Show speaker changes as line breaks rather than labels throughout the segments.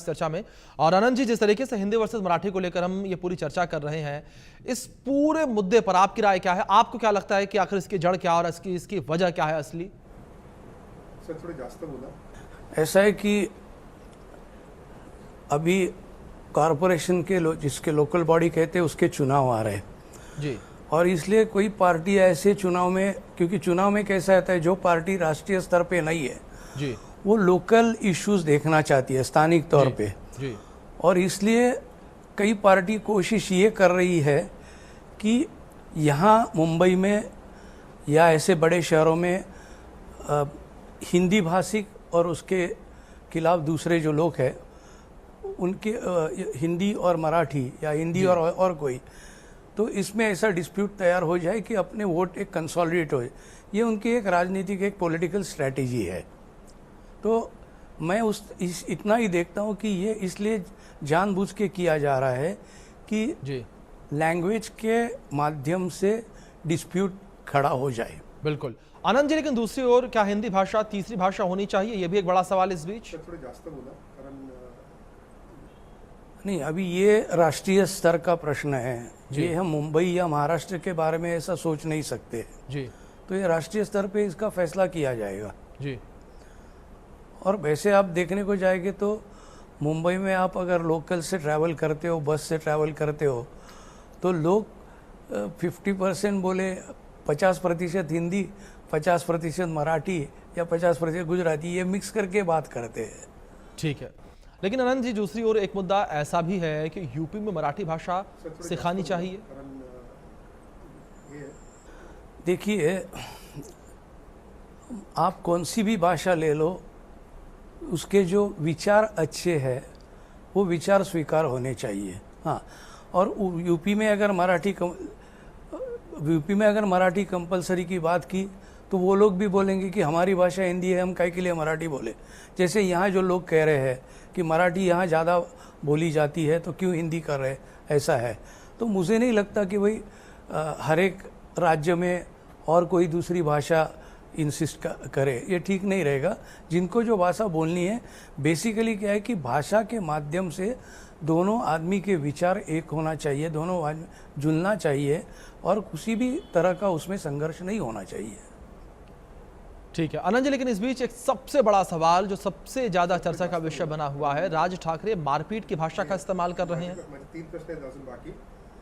चर्चा में। और आनंद जी, जिस तरीके से हिंदी वर्सेस मराठी को लेकर हम ये पूरी चर्चा कर रहे हैं, इस पूरे मुद्दे पर आपकी राय क्या है? आपको क्या लगता है कि आखिर इसकी जड़ क्या और इसकी वजह क्या है असली?
सर थोड़े जास्त बोला।
ऐसा है कि अभी कॉरपोरेशन के जिसके लोकल बॉडी कहते हैं उसके चुनाव आ रहे हैं
जी।
और इसलिए कोई पार्टी ऐसे चुनाव में, क्योंकि चुनाव में कैसा रहता है, जो पार्टी राष्ट्रीय स्तर पे नहीं है
जी,
वो लोकल इश्यूज देखना चाहती है स्थानिक तौर पे
जी।
और इसलिए कई पार्टी कोशिश ये कर रही है कि यहाँ मुंबई में या ऐसे बड़े शहरों में हिंदी भाषिक और उसके खिलाफ दूसरे जो लोग हैं उनके हिंदी और मराठी या हिंदी और कोई, तो इसमें ऐसा डिस्प्यूट तैयार हो जाए कि अपने वोट एक कंसोलिडेट हो जाए। ये उनकी एक राजनीतिक एक पॉलिटिकल स्ट्रैटेजी है। तो मैं इतना ही देखता हूँ कि ये इसलिए जानबूझ के किया जा रहा है कि लैंग्वेज के माध्यम से डिस्प्यूट खड़ा हो जाए।
बिल्कुल आनंद जी, लेकिन दूसरी ओर क्या हिंदी भाषा तीसरी भाषा होनी चाहिए? ये भी एक बड़ा सवाल इस बीच।
थोड़े जास्त बोला कारण
नहीं, अभी ये राष्ट्रीय स्तर का प्रश्न है। ये हम मुंबई या महाराष्ट्र के बारे में ऐसा सोच नहीं सकते
जी।
तो ये राष्ट्रीय स्तर पे इसका फैसला किया जाएगा
जी।
और वैसे आप देखने को जाएंगे तो मुंबई में आप अगर लोकल से ट्रैवल करते हो, बस से ट्रैवल करते हो, तो लोग 50% बोले, 50% हिंदी, 50% मराठी या 50% गुजराती, ये मिक्स करके बात करते हैं।
ठीक है, लेकिन आनंद जी दूसरी ओर एक मुद्दा ऐसा भी है कि यूपी में मराठी भाषा सिखानी चाहिए।
देखिए, आप कौन सी भी भाषा ले लो, उसके जो विचार अच्छे हैं वो विचार स्वीकार होने चाहिए। हाँ, और यूपी में अगर मराठी कंपलसरी की बात की तो वो लोग भी बोलेंगे कि हमारी भाषा हिंदी है, हम काहे के लिए मराठी बोले। जैसे यहाँ जो लोग कह रहे हैं कि मराठी यहाँ ज़्यादा बोली जाती है तो क्यों हिंदी कर रहे, ऐसा है। तो मुझे नहीं लगता कि भाई हर एक राज्य में और कोई दूसरी भाषा इंसिस्ट करे, ये ठीक नहीं रहेगा। जिनको जो भाषा बोलनी है, बेसिकली क्या है कि भाषा के माध्यम से दोनों आदमी के विचार एक होना चाहिए, दोनों आदमी जुलना चाहिए और किसी भी तरह का उसमें संघर्ष नहीं होना चाहिए।
ठीक है आनंद जी, लेकिन इस बीच एक सबसे बड़ा सवाल जो सबसे ज्यादा चर्चा का विषय बना हुआ है, राज ठाकरे मारपीट की भाषा का इस्तेमाल कर रहे हैं।
3 प्रश्न आहेत अजून बाकी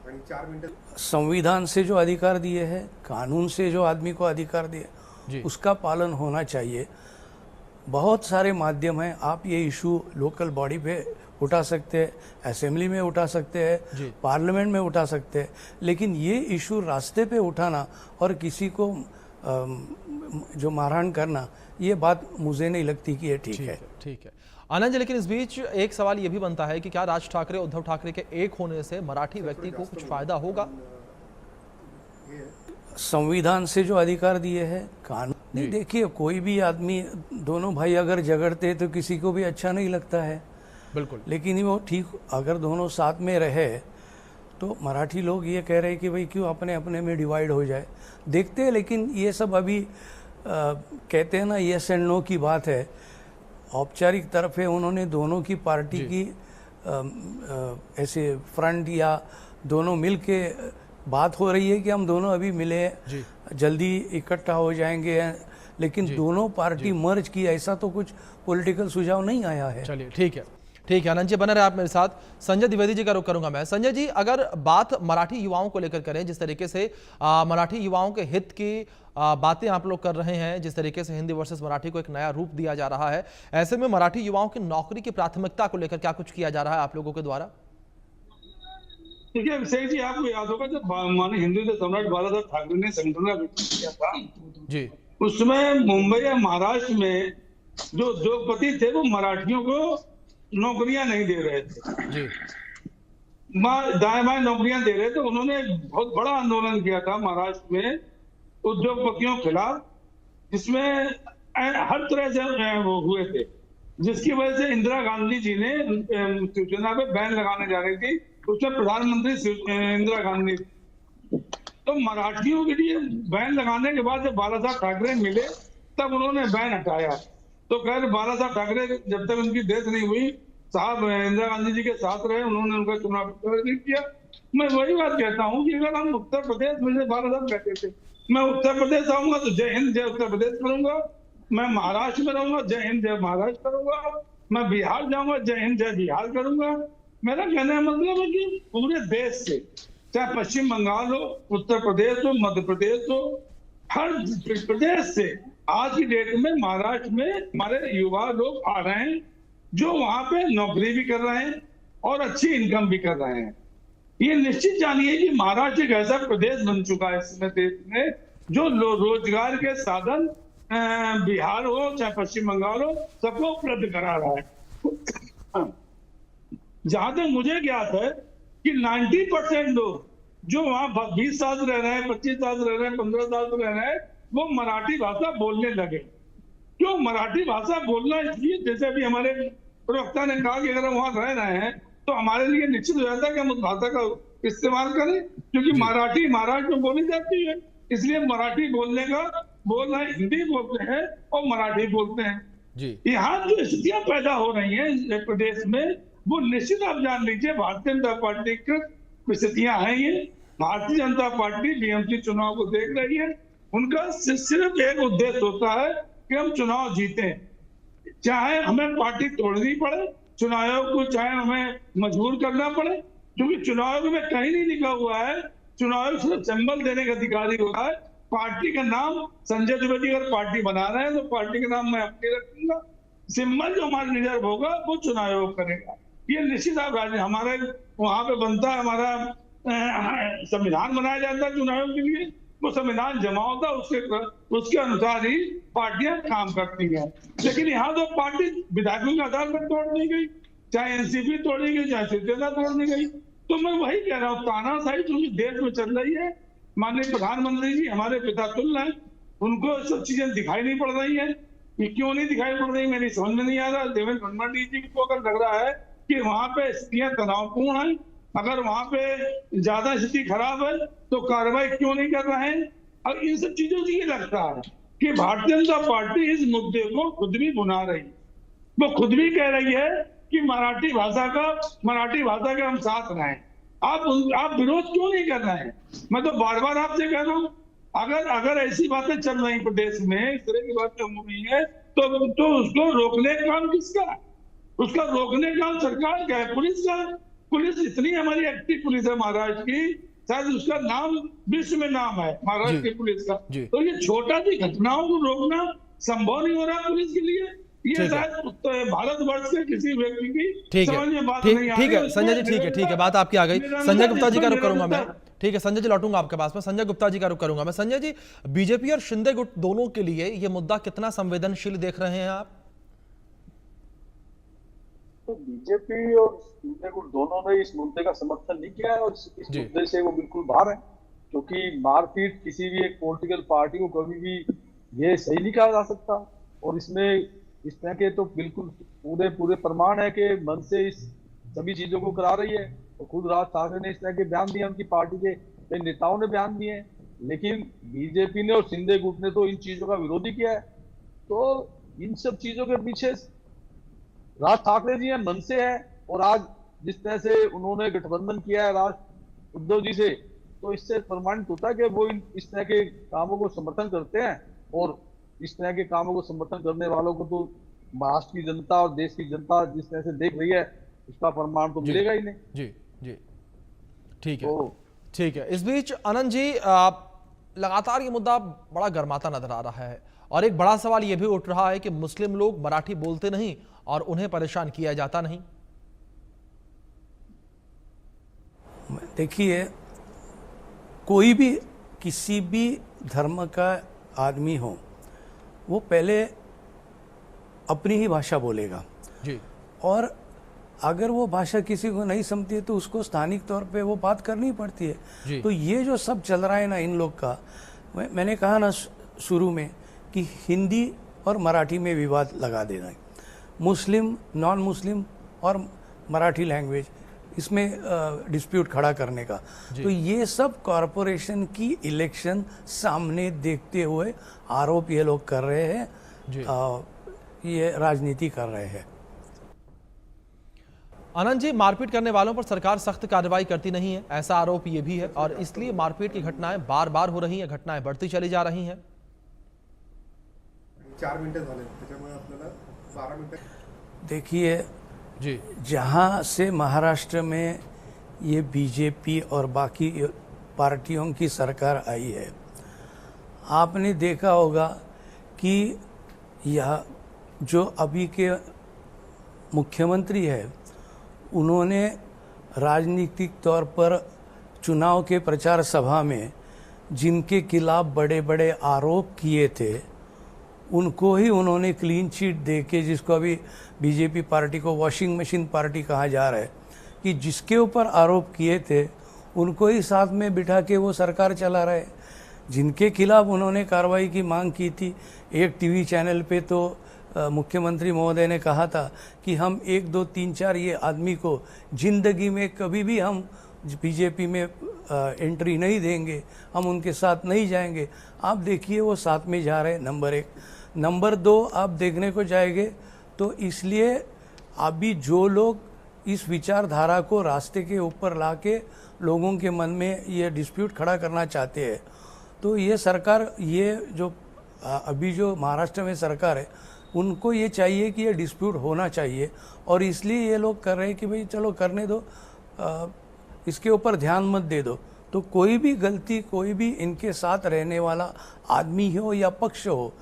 आणि 4 मिनिटं।
संविधान से जो अधिकार दिए हैं, कानून से जो आदमी को अधिकार दिए, उसका पालन होना चाहिए। बहुत सारे माध्यम हैं, आप ये इशू लोकल बॉडी पे उठा सकते हैं, असेंबली में उठा सकते हैं, पार्लियामेंट में उठा सकते हैं, लेकिन ये इशू रास्ते पे उठाना और किसी को जो मारहाण करना, ये बात मुझे नहीं लगती कि ये ठीक है।
ठीक है आनंद जी, लेकिन इस बीच एक सवाल ये भी बनता है कि क्या राज ठाकरे उद्धव ठाकरे के एक होने से मराठी व्यक्ति को कुछ फायदा होगा?
संविधान से जो अधिकार दिए हैं, कानून नहीं, देखिए कोई भी आदमी, दोनों भाई अगर झगड़ते तो किसी को भी अच्छा नहीं लगता है।
बिल्कुल,
लेकिन वो ठीक, अगर दोनों साथ में रहे तो मराठी लोग ये कह रहे हैं कि भाई क्यों अपने अपने में डिवाइड हो जाए। देखते हैं, लेकिन ये सब अभी कहते हैं ना, यस एंड नो की बात है। औपचारिक तरफ है, उन्होंने दोनों की पार्टी की ऐसे फ्रंट या दोनों मिल के बात हो रही है कि हम दोनों अभी मिले, जल्दी इकट्ठा हो जाएंगे, लेकिन दोनों पार्टी मर्ज की, ऐसा तो कुछ पॉलिटिकल सुझाव नहीं आया है।
चलिए ठीक है आनंद जी, बने रहे आप मेरे साथ। संजय द्विवेदी जी का रुख करूंगा मैं। संजय जी, अगर बात मराठी युवाओं को लेकर करें, जिस तरीके से मराठी युवाओं के हित की बातें आप लोग कर रहे हैं, जिस तरीके से हिंदी वर्सेस मराठी को एक नया रूप दिया जा रहा है, ऐसे में मराठी युवाओं की नौकरी की प्राथमिकता को लेकर क्या कुछ किया जा रहा है आप लोगों के द्वारा?
देखिए अभिषेक जी, आपको याद होगा जब माननीय हिंदू के सम्राट बाला ठाकरे ने संगठन गठन किया था
जी,
उसमें मुंबई या महाराष्ट्र में जो उद्योगपति थे वो मराठियों को नौकरियां नहीं दे रहे थे जी, दाएं बाएं नौकरियां दे रहे थे। उन्होंने बहुत बड़ा आंदोलन किया था महाराष्ट्र में उद्योगपतियों के खिलाफ, जिसमें हर तरह से वो हुए थे, जिसकी वजह से इंदिरा गांधी जी ने शिवसेना पे बैन लगाने जा रही थी, उसमें प्रधानमंत्री इंदिरा गांधी। तो मराठियों के लिए बैन लगाने के बाद जब बाला साहब ठाकरे मिले तब उन्होंने बैन हटाया। तो खैर बाला साहब ठाकरे जब तक उनकी डेथ नहीं हुई साहब इंदिरा गांधी जी के साथ रहे, उन्होंने उनका चुनाव नहीं किया। मैं वही बात कहता हूँ कि अगर हम उत्तर प्रदेश में से 12 साल कहते थे, मैं उत्तर प्रदेश आऊंगा तो जय हिंद जय उत्तर प्रदेश करूंगा, मैं महाराष्ट्र में रहूंगा जय हिंद जय महाराष्ट्र करूंगा, मैं बिहार जाऊंगा जय हिंद जय बिहार करूंगा। मेरा कहने का मतलब है कि पूरे देश से, चाहे पश्चिम बंगाल हो, उत्तर प्रदेश हो, मध्य प्रदेश हो, हर प्रदेश से आज की डेट में महाराष्ट्र में हमारे युवा लोग आ रहे हैं, जो वहां पे नौकरी भी कर रहे हैं और अच्छी इनकम भी कर रहे हैं। ये निश्चित जानिए कि महाराष्ट्र एक ऐसा प्रदेश बन चुका है इसमें देश में जो रोजगार के साधन बिहार हो चाहे पश्चिम बंगाल हो सबको उपलब्ध करा रहा है। जहां तक मुझे ज्ञात है कि 90% लोग जो वहां 20 साल रह रहे हैं, 25 साल रह रहे हैं, 15 साल रह रहे हैं, वो मराठी भाषा बोलने लगे। क्यों मराठी भाषा बोलना? इसलिए जैसे अभी हमारे प्रवक्ता ने कहा कि अगर हम वहां रह रहे हैं तो हमारे लिए निश्चित हो जाता है कि हम उस भाषा का इस्तेमाल करें, क्योंकि मराठी महाराष्ट्र में बोली जाती है, इसलिए मराठी बोलना हिंदी बोलते हैं और मराठी बोलते हैं जी। यहाँ जो स्थितियां पैदा हो रही हैं प्रदेश में, वो निश्चित आप जान लीजिए भारतीय जनता पार्टी की स्थितियां हैं। ये भारतीय जनता पार्टी बीएमसी चुनाव को देख रही है, उनका सिर्फ एक उद्देश्य होता है कि हम चुनाव जीते, चाहे हमें पार्टी तोड़नी पड़े, चुनाव आयोग को चाहे हमें मजबूर करना पड़े, क्योंकि चुनाव आयोग में कहीं नहीं लिखा हुआ है, चुनाव आयोग सिर्फ सिंबल देने का अधिकारी होता है। पार्टी का नाम संजय द्विवेदी अगर पार्टी बना रहे हैं तो पार्टी का नाम मैं अपने रखूंगा, सिंबल जो हमारे रिजर्व होगा वो चुनाव आयोग करेगा। ये निश्चित आप हमारे वहां पे बनता है, हमारा संविधान बनाया जाता है चुनाव आयोग के लिए, वो संविधान जमा होता है, उसके अनुसार ही पार्टियां काम करती हैं। लेकिन यहाँ तो पार्टी विधायकों के आधार पर तोड़ दी गई, चाहे एनसीपी तोड़ी गई, चाहे शिवसेना तोड़ दी गई। तो मैं वही कह रहा हूँ, तानाशाही जो देश में चल रही है, माननीय प्रधानमंत्री जी हमारे पिता तुल्य हैं, उनको सब चीजें दिखाई नहीं पड़ रही है। ये क्यों नहीं दिखाई पड़ रही मेरी समझ में नहीं आ रहा। देवेंद्र फडणवीस जी को अगर लग रहा है कि वहां पे स्थितियां तनावपूर्ण है, अगर वहां पे ज्यादा स्थिति खराब है तो कार्रवाई क्यों नहीं कर रहे हैं। और इन सब चीजों से ये लगता है कि भारतीय जनता पार्टी इस मुद्दे को खुद भी बुना रही है, वो खुद भी कह रही है कि मराठी भाषा के हम साथ रहें। आप विरोध क्यों नहीं कर रहे हैं? मैं तो बार बार आपसे कह रहा हूँ, अगर ऐसी बातें चल रही प्रदेश में, इस तरह की बातें हो रही है, तो उसको रोकने का काम किसका है? उसका रोकने का काम सरकार का है, पुलिस का है। पुलिस इतनी हमारी एक्टिव पुलिस है महाराष्ट्र की, शायद उसका नाम विश्व में नाम है महाराष्ट्र की पुलिस का। तो ये छोटा सी घटनाओं को रोकना संभव नहीं हो रहा पुलिस के लिए। ये शायद भारतवर्ष के किसी व्यक्ति की समझ में बात नहीं आ रही।
ठीक है संजय जी, ठीक है बात आपकी आ गई। संजय गुप्ता जी का रुख करूंगा मैं, ठीक है संजय जी लौटूंगा आपके पास में। संजय गुप्ता जी का रुख करूंगा मैं। संजय जी, बीजेपी और शिंदे गुट दोनों के लिए ये मुद्दा कितना संवेदनशील देख रहे हैं आप?
तो बीजेपी और शिंदे गुट दोनों ने इस मुद्दे का समर्थन नहीं किया है और इस मुद्दे से वो बिल्कुल बाहर है, क्योंकि मारपीट किसी भी एक पॉलिटिकल पार्टी को कभी भी ये सही नहीं कहा जा सकता। और इसमें इस तरह के तो बिल्कुल पूरे प्रमाण है कि मन से इस सभी चीजों को करा रही है। और खुद राज ठाकरे ने इस तरह के बयान दिए, उनकी पार्टी के नेताओं ने बयान दिए हैं, लेकिन बीजेपी ने और शिंदे गुट ने तो इन चीजों का विरोध ही किया है। तो इन सब चीजों के पीछे राज ठाकरे जी है, मन से है। और आज जिस तरह से उन्होंने गठबंधन किया है राज उद्धव जी से, तो इससे प्रमाणित होता है कि वो इस तरह के कामों को समर्थन करते हैं। और इस तरह के कामों को समर्थन करने वालों को तो महाराष्ट्र की जनता और देश की जनता जिस तरह से देख रही है, उसका प्रमाण तो मिलेगा ही नहीं।
जी ठीक है। इस बीच आनंद जी, लगातार ये मुद्दा बड़ा गर्माता नजर आ रहा है और एक बड़ा सवाल ये भी उठ रहा है कि मुस्लिम लोग मराठी बोलते नहीं और उन्हें परेशान किया जाता नहीं।
देखिए, कोई भी किसी भी धर्म का आदमी हो, वो पहले अपनी ही भाषा बोलेगा जी। और अगर वो भाषा किसी को नहीं समझती है तो उसको स्थानिक तौर पे वो बात करनी पड़ती है। तो ये जो सब चल रहा है ना इन लोग का, मैंने कहा ना शुरू में कि हिंदी और मराठी में विवाद लगा देना है, मुस्लिम नॉन मुस्लिम और मराठी लैंग्वेज इसमें डिस्प्यूट खड़ा करने का। तो ये सब कॉरपोरेशन की इलेक्शन सामने देखते हुए आरोप ये लोग कर रहे हैं, ये राजनीति कर रहे हैं।
आनंद जी, मारपीट करने वालों पर सरकार सख्त कार्रवाई करती नहीं है, ऐसा आरोप ये भी है, और इसलिए मारपीट की घटनाएं बार बार हो रही हैं, घटनाएं बढ़ती चली जा रही हैं।
4 मिनिटं झाले, त्याच्यामुळे आपल्याला 12 मिनिटं.
देखिए
जी
जहाँ से महाराष्ट्र में ये बीजेपी और बाकी पार्टियों की सरकार आई है, आपने देखा होगा कि यह जो अभी के मुख्यमंत्री है, उन्होंने राजनीतिक तौर पर चुनाव के प्रचार सभा में जिनके खिलाफ बड़े बड़े आरोप किए थे, उनको ही उन्होंने क्लीन चिट दे के, जिसको अभी बीजेपी पार्टी को वॉशिंग मशीन पार्टी कहा जा रहा है, कि जिसके ऊपर आरोप किए थे उनको ही साथ में बिठा के वो सरकार चला रहे। जिनके खिलाफ उन्होंने कार्रवाई की मांग की थी, एक टीवी चैनल पे तो मुख्यमंत्री महोदय ने कहा था कि हम 1, 2, 3, 4 ये आदमी को जिंदगी में कभी भी हम बीजेपी में एंट्री नहीं देंगे, हम उनके साथ नहीं जाएंगे। आप देखिए वो साथ में जा रहे हैं, नंबर 1। नंबर 2, आप देखने को जाएंगे तो इसलिए अभी जो लोग इस विचारधारा को रास्ते के ऊपर लाके लोगों के मन में ये डिस्प्यूट खड़ा करना चाहते हैं, तो ये सरकार, ये जो अभी जो महाराष्ट्र में सरकार है, उनको ये चाहिए कि ये डिस्प्यूट होना चाहिए, और इसलिए ये लोग कर रहे हैं कि भाई चलो करने दो, इसके ऊपर ध्यान मत दे दो। तो कोई भी गलती, कोई भी इनके साथ रहने वाला आदमी हो या पक्ष हो,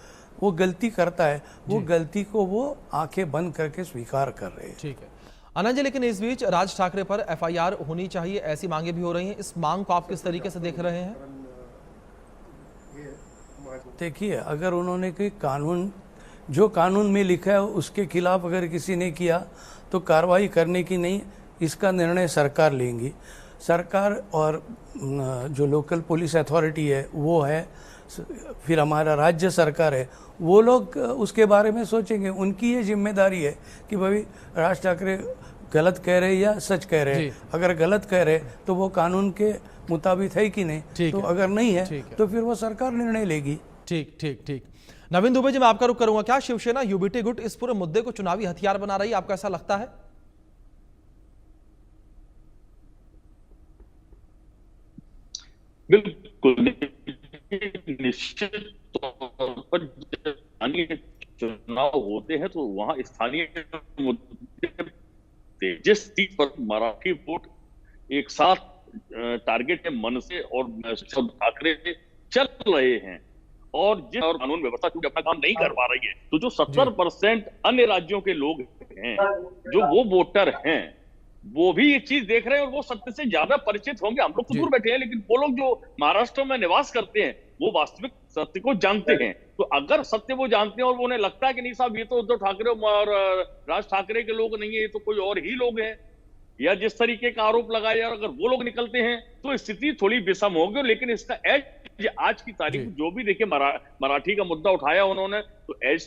वो गलती करता है, वो गलती को वो आंखें बंद करके स्वीकार कर रहे हैं।
ठीक है आनंद जी, लेकिन इस बीच राज ठाकरे पर एफआईआर होनी चाहिए, ऐसी मांगे भी हो रही हैं। इस मांग को आप किस तरीके से देख रहे हैं?
देखिए, अगर उन्होंने कोई कानून, जो कानून में लिखा है उसके खिलाफ अगर किसी ने किया तो कार्रवाई करने की नहीं, इसका निर्णय सरकार लेंगी। सरकार और जो लोकल पुलिस अथॉरिटी है वो है, फिर हमारा राज्य सरकार है, वो लोग उसके बारे में सोचेंगे। उनकी ये जिम्मेदारी है कि भाई राज ठाकरे गलत कह रहे या सच कह रहे हैं। अगर गलत कह रहे तो वो कानून के मुताबिक है कि नहीं, तो अगर नहीं है तो फिर वो सरकार निर्णय लेगी।
ठीक ठीक ठीक। नवीन दुबे जी, मैं आपका रुख करूंगा। क्या शिवसेना यूबीटी गुट इस पूरे मुद्दे को चुनावी हथियार बना रही है, आपको ऐसा लगता है?
बिल्कुल, निश्चित तौर पर स्थानीय चुनाव होते हैं तो वहां स्थानीय मुद्दे, जिस सीट पर मराठी वोट एक साथ टारगेट है मन से और ठाकरे चल रहे हैं, और जिस और कानून व्यवस्था क्योंकि अपना काम नहीं कर पा रही है, तो जो 70% अन्य राज्यों के लोग हैं, जो वो वोटर हैं, वो भी ये चीज देख रहे हैं और वो सत्य से ज्यादा परिचित होंगे। हम लोग तो दूर बैठे हैं, लेकिन वो लोग जो महाराष्ट्र में निवास करते हैं वो वास्तविक सत्य को जानते हैं। तो अगर सत्य वो जानते हैं और उन्हें लगता है कि नहीं साहब ये तो उद्धव ठाकरे और राज ठाकरे के लोग नहीं है, ये तो कोई और ही लोग हैं, या जिस तरीके का आरोप लगाया, और अगर वो लोग निकलते हैं तो स्थिति थोड़ी विषम होगी। लेकिन इसका एज आज की तारीख जो भी देखिए, मराठी का मुद्दा उठाया उन्होंने, तो एज